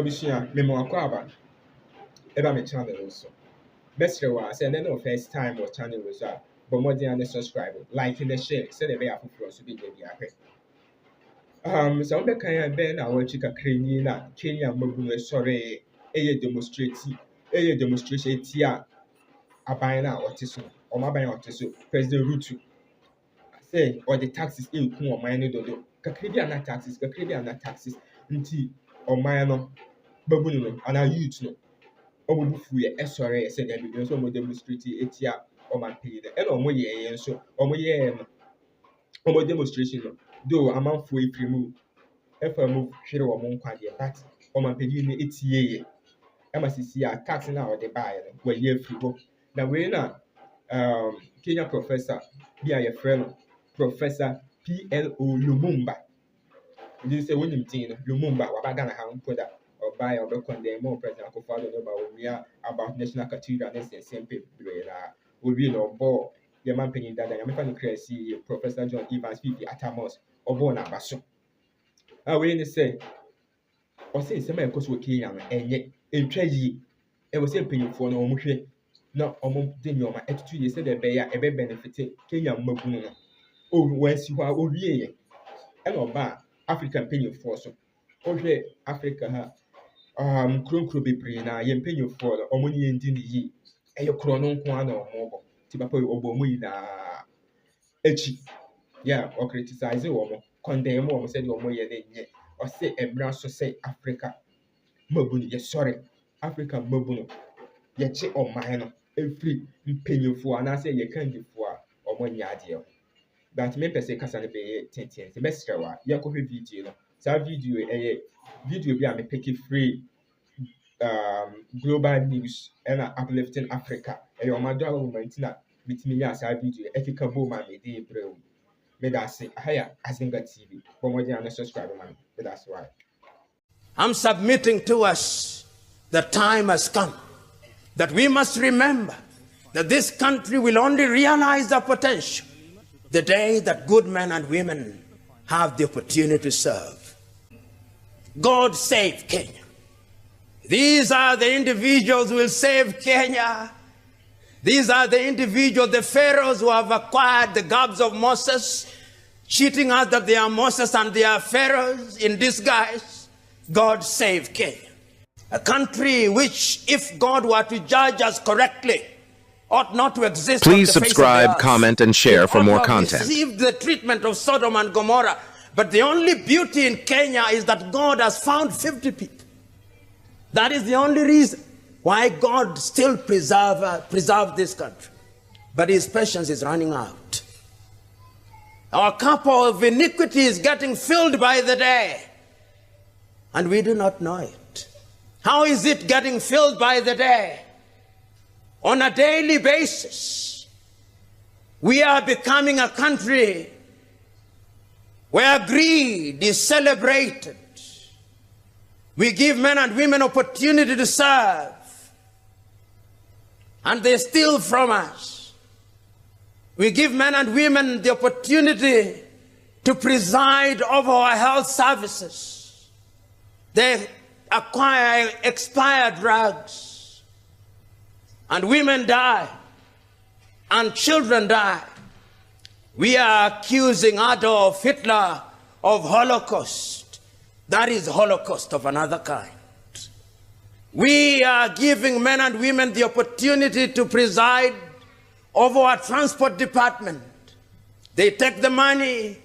Abishia, Memoakwaba, Eba me channel also. Best rewa, say, no first time or channel was up, but more than subscribe, like in the share, say the way I put to be the so the kind ben our chica crane na Kenya Mabu sorry a demonstration tia abina or tiso or mabine or tiso President Ruto say or the taxes in Kum or mine dodo Caribbean taxes nti or mine babuno and our youth no or free sorry said that because some demonstrate etia or my pay the and or more yeah so or more demonstration though a month free remove FM hwere wɔ mo nkwa deɛ but ɔmanpanyin no etie yɛ ɛma sisi a tax na ɔde baeɛ no wɔyɛ afiri hɔ na wei na Kenya professor bi a yɛfrɛ no Professor PLO Lumumba ndi sɛ wonim tin no Lumumba waba Ghana ha mpo da ɔbaeɛ ɔbɛkɔndɛn mo president Akufo-Addo no ba wɔwia about national cathedral ne sɛnsɛm bebree na owie na ɔbɔ yɛ manpanyin dada nyame no kra si Professor John Evans Fifi Atamos ɔbɔ n'aba so we ni say o say se ma ekoso Kenya no enye entwa yi e wo say mpanyimfo no omuhwe na omo de nyoma etutu ye se de be ya e be benefit Kenya magunu no o wansi ho a o wie ye e no ba African mpanyimfo so o hwe Africa ha kronkro bebre na ye mpanyimfo no omo ni ndi ni yi e ye kro no nko ana omo bo ti papa obo mu yi na echi yeah o criticize wo condemn mo said your moye de or say emra so say Africa mabunu ye sorry Africa mabunu ye che o man no every mpanyimfo ana say ye kandifo a o monya ade but me pese kasa ne be tenten se besrewa ye ko video no sa video video bi a me pick free global news and uplifting Africa e o mado movement na bitimi ya sa video e kika bo ma me de breu I'm submitting to us that time has come, that we must remember that this country will only realize their potential the day that good men and women have the opportunity to serve. God save Kenya. These are the individuals who will save Kenya. These are the individuals, the pharaohs who have acquired the garbs of Moses, cheating us that they are Moses and they are pharaohs in disguise. God save Kenya. A country which, if God were to judge us correctly, ought not to exist. Please subscribe, comment, and share for more content. Received the treatment of Sodom and Gomorrah, but the only beauty in Kenya is that God has found 50 people. That is the only reason why God still preserve this country. But his patience is running out. Our cup of iniquity is getting filled by the day, and we do not know it. How is it getting filled by the day? On a daily basis, we are becoming a country where greed is celebrated. We give men and women opportunity to serve, and they steal from us. We give men and women the opportunity to preside over our health services. They acquire expired drugs, and women die, and children die. We are accusing Adolf Hitler of Holocaust. That is Holocaust of another kind. We are giving men and women the opportunity to preside over our transport department. They take the money,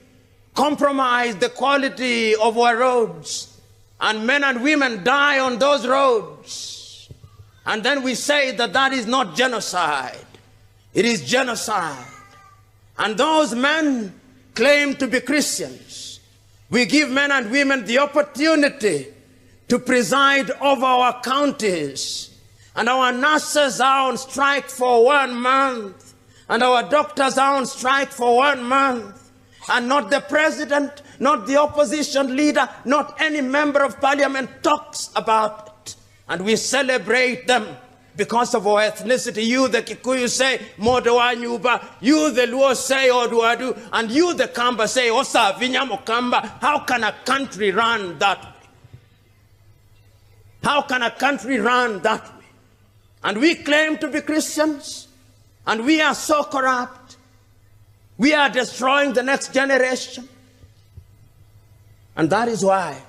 compromise the quality of our roads, and men and women die on those roads. And then we say that that is not genocide. It is genocide. And those men claim to be Christians. We give men and women the opportunity to preside over our counties, and our nurses are on strike for 1 month, and our doctors are on strike for 1 month, and not the president, not the opposition leader, not any member of parliament talks about it, and we celebrate them because of our ethnicity. You, the Kikuyu, say Modowa Nyuba. You, the Luo, say Oduadu. And you, the Kamba, say Osa Vinyamo Kamba. How can a country run that way? How can a country run that way? And we claim to be Christians, and we are so corrupt. We are destroying the next generation. And that is why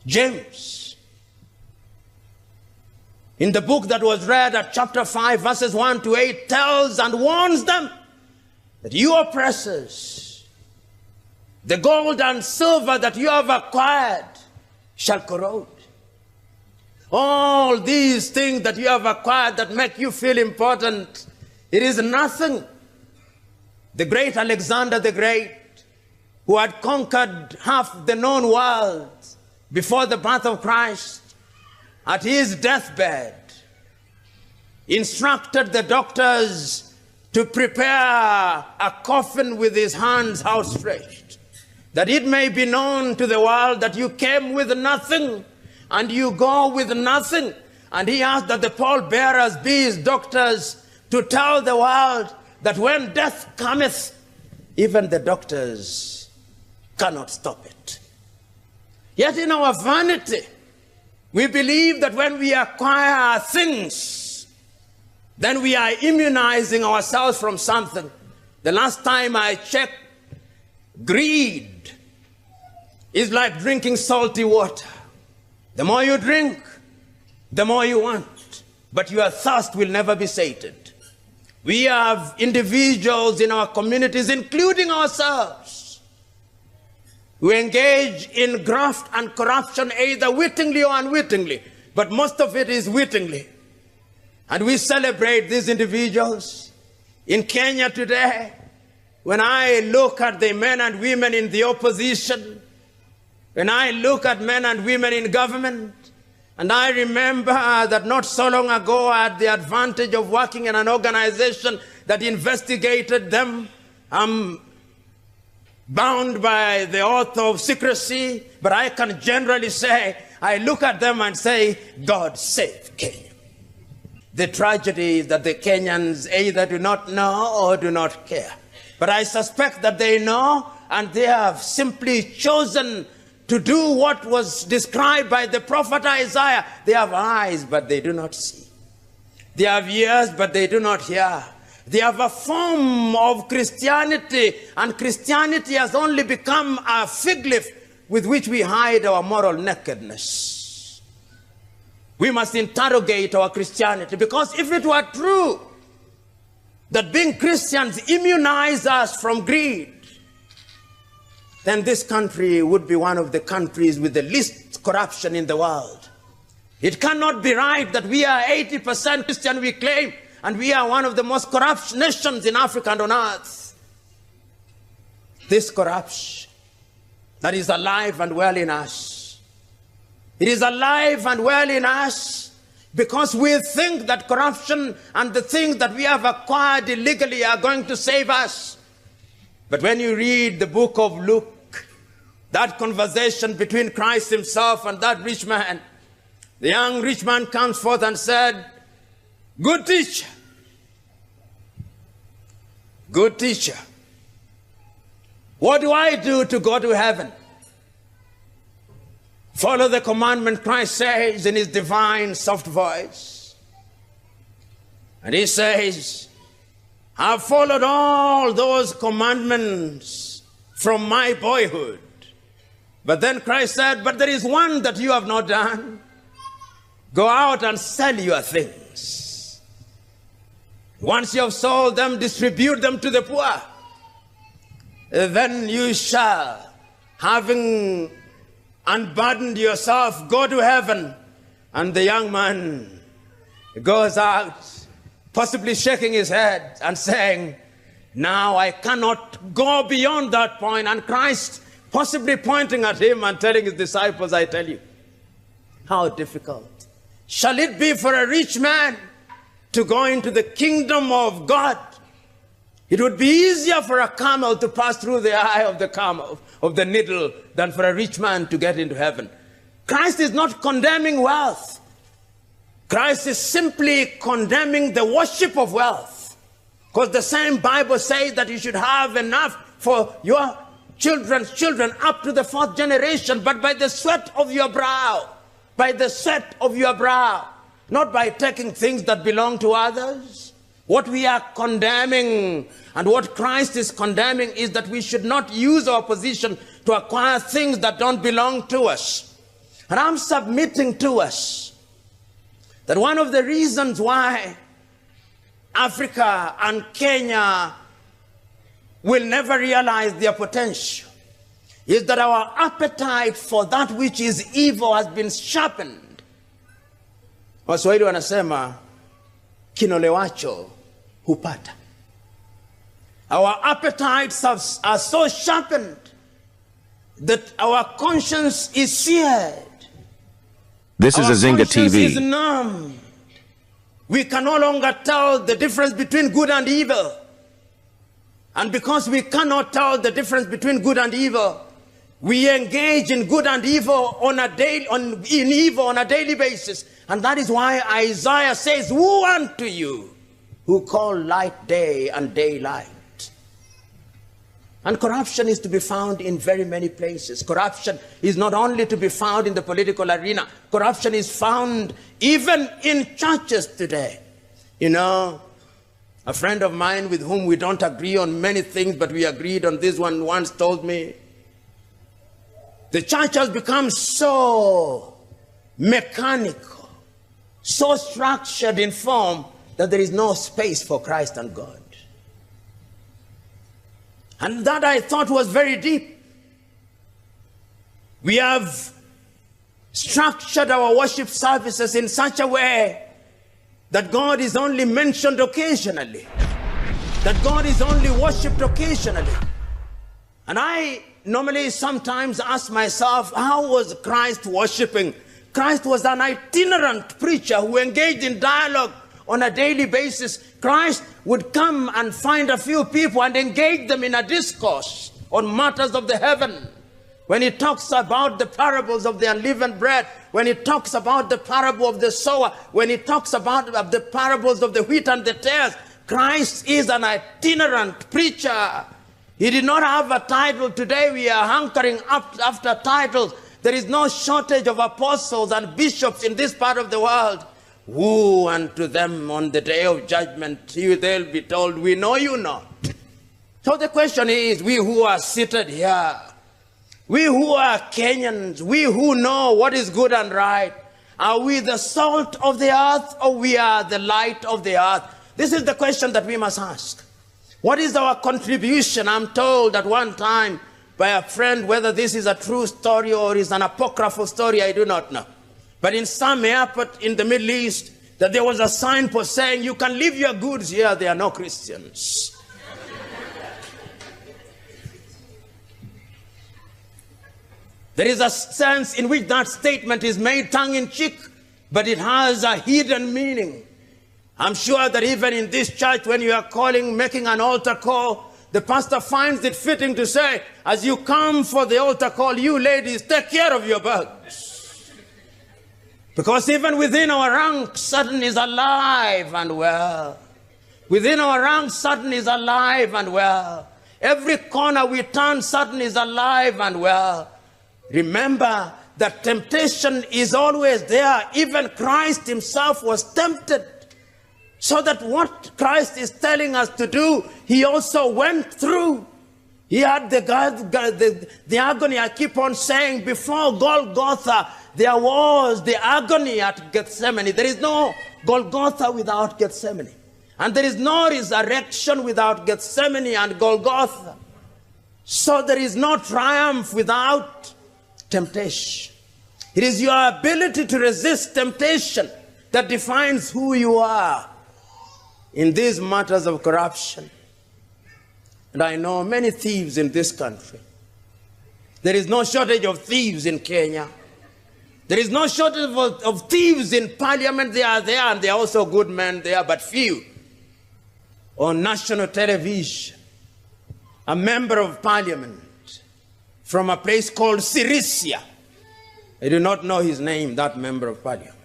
James, in the book that was read at chapter 5, verses 1 to 8, tells and warns them that you oppressors, the gold and silver that you have acquired shall corrode. All these things that you have acquired that make you feel important, it is nothing. The great Alexander the Great, who had conquered half the known world before the birth of Christ, at his deathbed, instructed the doctors to prepare a coffin with his hands outstretched, that it may be known to the world that you came with nothing and you go with nothing. And he asked that the pallbearers be his doctors to tell the world that when death cometh, even the doctors cannot stop it. Yet in our vanity, we believe that when we acquire things, then we are immunizing ourselves from something. The last time I checked, greed is like drinking salty water. The more you drink, the more you want, but your thirst will never be sated. We have individuals in our communities, including ourselves, who engage in graft and corruption either wittingly or unwittingly, but most of it is wittingly. And we celebrate these individuals. In Kenya today, when I look at the men and women in the opposition, when I look at men and women in government, and I remember that not so long ago I had the advantage of working in an organization that investigated them. I'm bound by the oath of secrecy, but I can generally say, I look at them and say, God save Kenya. The tragedy is that the Kenyans either do not know or do not care. But I suspect that they know, and they have simply chosen to do what was described by the prophet Isaiah. They have eyes, but they do not see. They have ears, but they do not hear. They have a form of Christianity, and Christianity has only become a fig leaf with which we hide our moral nakedness. We must interrogate our Christianity, because if it were true that being Christians immunize us from greed, then this country would be one of the countries with the least corruption in the world. It cannot be right that we are 80% Christian, we claim, and we are one of the most corrupt nations in Africa and on earth. This corruption that is alive and well in us, it is alive and well in us because we think that corruption and the things that we have acquired illegally are going to save us. But when you read the book of Luke, that conversation between Christ himself and that rich man, the young rich man comes forth and said, good teacher, what do I do to go to heaven? Follow the commandment, Christ says in his divine soft voice. And he says, I've followed all those commandments from my boyhood. But then Christ said, but there is one that you have not done. Go out and sell your things. Once you have sold them, distribute them to the poor. Then you shall, having unburdened yourself, go to heaven. And the young man goes out, possibly shaking his head and saying, now I cannot go beyond that point. And Christ possibly pointing at him and telling his disciples, I tell you, how difficult shall it be for a rich man to go into the kingdom of God? It would be easier for a camel to pass through the eye of the camel, of the needle, than for a rich man to get into heaven. Christ is not condemning wealth. Christ is simply condemning the worship of wealth. Because the same Bible says that you should have enough for your children's children up to the 4th generation, but by the sweat of your brow, by the sweat of your brow, not by taking things that belong to others. What we are condemning and what Christ is condemning is that we should not use our position to acquire things that don't belong to us. And I'm submitting to us that one of the reasons why Africa and Kenya will never realize their potential is that our appetite for that which is evil has been sharpened. Waswahili wanasema kinolewacho hupata. Our appetites are so sharpened that our conscience is seared. This is Azinga conscience TV. Is numb. We can no longer tell the difference between good and evil. And because we cannot tell the difference between good and evil, we engage in good and evil on a daily basis. And that is why Isaiah says, "Woe unto you who call light day and day light." And corruption is to be found in very many places. Corruption is not only to be found in the political arena. Corruption is found even in churches today. You know, a friend of mine with whom we don't agree on many things, but we agreed on this one, once told me, the church has become so mechanical, so structured in form, that there is no space for Christ and God. And that I thought was very deep. We have structured our worship services in such a way that God is only mentioned occasionally, that God is only worshipped occasionally. And I normally sometimes ask myself, how was Christ worshiping? Christ was an itinerant preacher who engaged in dialogue on a daily basis. Christ would come and find a few people and engage them in a discourse on matters of the heaven. When he talks about the parables of the unleavened bread, when he talks about the parable of the sower, when he talks about the parables of the wheat and the tares, Christ is an itinerant preacher. He did not have a title. Today we are hankering after titles. There is no shortage of apostles and bishops in this part of the world. Woe unto them on the day of judgment, they'll be told, "We know you not." So the question is, we who are seated here, we who are Kenyans, we who know what is good and right, are we the salt of the earth or we are the light of the earth? This is the question that we must ask. What is our contribution? I'm told at one time by a friend, whether this is a true story or is an apocryphal story, I do not know. But in some airport in the Middle East, that there was a signpost saying, "You can leave your goods here, they are no Christians." There is a sense in which that statement is made tongue-in-cheek, but it has a hidden meaning. I'm sure that even in this church, when you are making an altar call, the pastor finds it fitting to say, as you come for the altar call, you ladies, take care of your bags. Because even within our ranks, Satan is alive and well. Within our ranks, Satan is alive and well. Every corner we turn, Satan is alive and well. Remember that temptation is always there. Even Christ himself was tempted. So that what Christ is telling us to do, he also went through. He had the agony. I keep on saying, before Golgotha, there was the agony at Gethsemane. There is no Golgotha without Gethsemane. And there is no resurrection without Gethsemane and Golgotha. So there is no triumph without temptation. It is your ability to resist temptation that defines who you are in these matters of corruption. And I know many thieves in this country. There is no shortage of thieves in Kenya. There is no shortage of thieves in parliament. They are there, and they are also good men there, but few. On national television, a member of parliament from a place called Sirisia. I do not know his name, that member of parliament.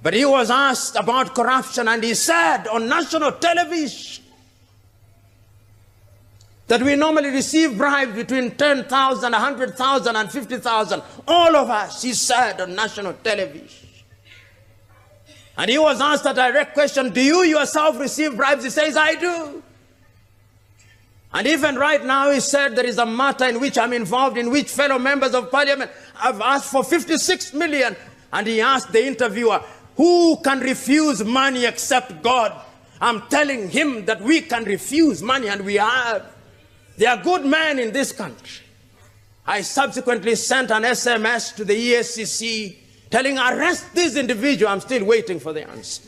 But he was asked about corruption, and he said on national television that we normally receive bribes between 10,000, 100,000, and 50,000. All of us, he said on national television. And he was asked a direct question, do you yourself receive bribes? He says, I do. And even right now, he said, there is a matter in which I'm involved, in which fellow members of parliament have asked for 56 million. And he asked the interviewer, who can refuse money except God? I'm telling him that we can refuse money, and we have. There are good men in this country. I subsequently sent an SMS to the ESCC telling, arrest this individual. I'm still waiting for the answer.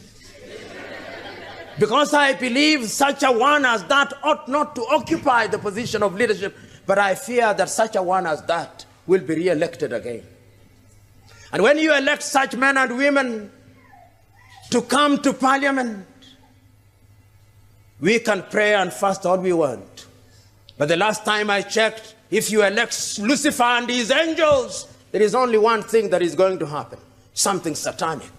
Because I believe such a one as that ought not to occupy the position of leadership, but I fear that such a one as that will be re-elected again. And when you elect such men and women to come to parliament, we can pray and fast all we want. But the last time I checked, if you elect Lucifer and his angels, there is only one thing that is going to happen, something satanic.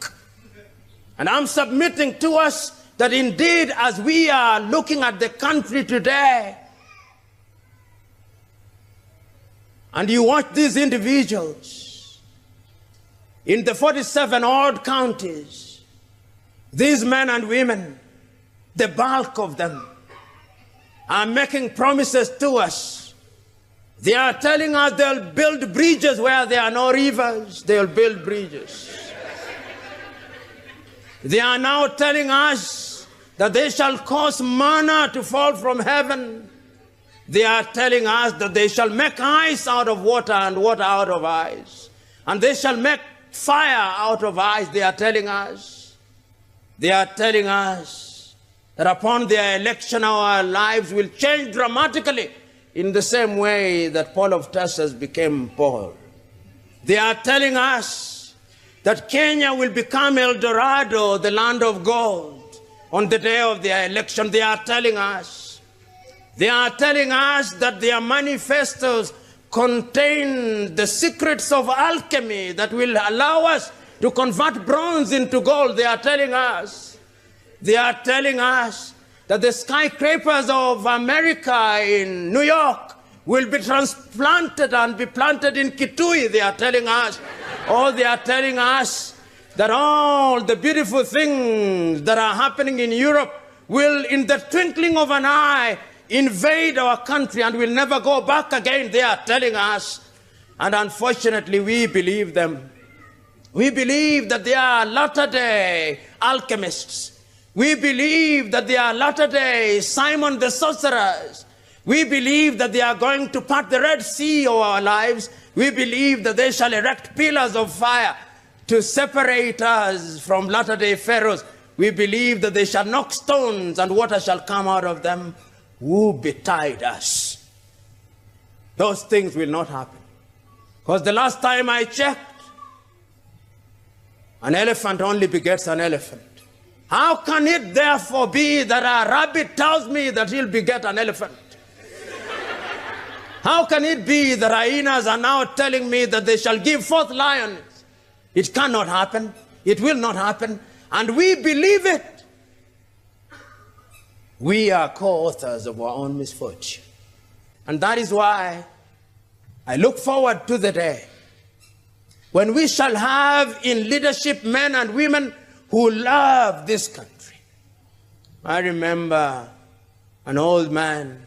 And I'm submitting to us that indeed, as we are looking at the country today, and you watch these individuals in the 47 odd counties, these men and women, the bulk of them, are making promises to us. They are telling us they'll build bridges where there are no rivers. They'll build bridges. They are now telling us that they shall cause manna to fall from heaven. They are telling us that they shall make ice out of water and water out of ice. And they shall make fire out of ice, they are telling us. They are telling us that upon their election our lives will change dramatically in the same way that Paul of Tarsus became Paul. They are telling us that Kenya will become El Dorado, the land of gold, on the day of their election. They are telling us that their manifestos contain the secrets of alchemy that will allow us to convert bronze into gold. They are telling us that the skyscrapers of America in New York will be transplanted and be planted in Kitui. They are telling us, they are telling us that all the beautiful things that are happening in Europe will, in the twinkling of an eye, invade our country and will never go back again. They are telling us, and unfortunately we believe them. We believe that they are latter-day alchemists. We believe that they are latter-day Simon the sorcerers. We believe that they are going to part the Red Sea of our lives. We believe that they shall erect pillars of fire to separate us from latter-day pharaohs. We believe that they shall knock stones and water shall come out of them. Who betide us? Those things will not happen. Because the last time I checked, an elephant only begets an elephant. How can it therefore be that a rabbit tells me that he'll beget an elephant? How can it be that hyenas are now telling me that they shall give forth lions? It cannot happen. It will not happen. And we believe it. We are co-authors of our own misfortune. And that is why I look forward to the day when we shall have in leadership men and women who love this country. I remember an old man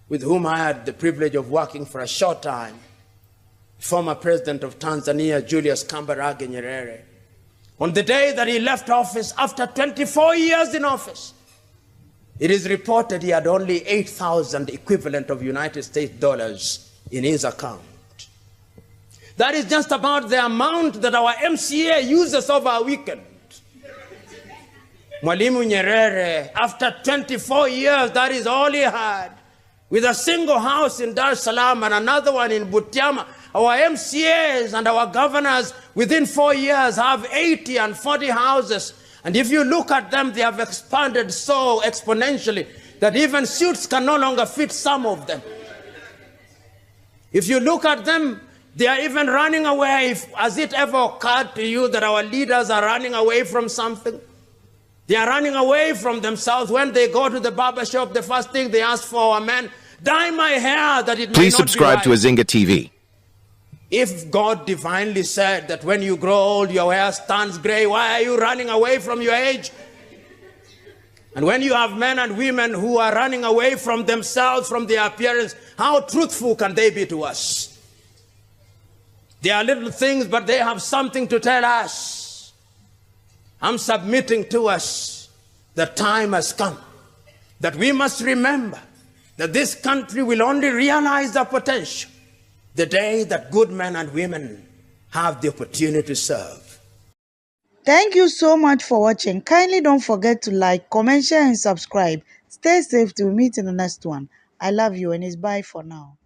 with whom I had the privilege of working for a short time, former president of Tanzania, Julius Kambarage Nyerere. On the day that he left office, after 24 years in office, it is reported he had only 8,000 equivalent of United States dollars in his account. That is just about the amount that our MCA uses over a weekend. Mwalimu Nyerere, after 24 years, that is all he had. With a single house in Dar es Salaam and another one in Butiama, our MCAs and our governors within 4 years have 80 and 40 houses. And if you look at them, they have expanded so exponentially that even suits can no longer fit some of them. If you look at them, they are even running away. Has it ever occurred to you that our leaders are running away from something? They are running away from themselves. When they go to the barber shop, the first thing they ask for, our men, Dye my hair that it may Please not be subscribe to white. Azinga TV. If God divinely said that when you grow old, your hair turns gray, why are you running away from your age? And when you have men and women who are running away from themselves, from their appearance, how truthful can they be to us? They are little things, but they have something to tell us. I'm submitting to us that time has come, that we must remember that this country will only realize their potential the day that good men and women have the opportunity to serve. Thank you so much for watching. Kindly don't forget to like, comment, share, and subscribe. Stay safe till we meet in the next one. I love you, and it's bye for now.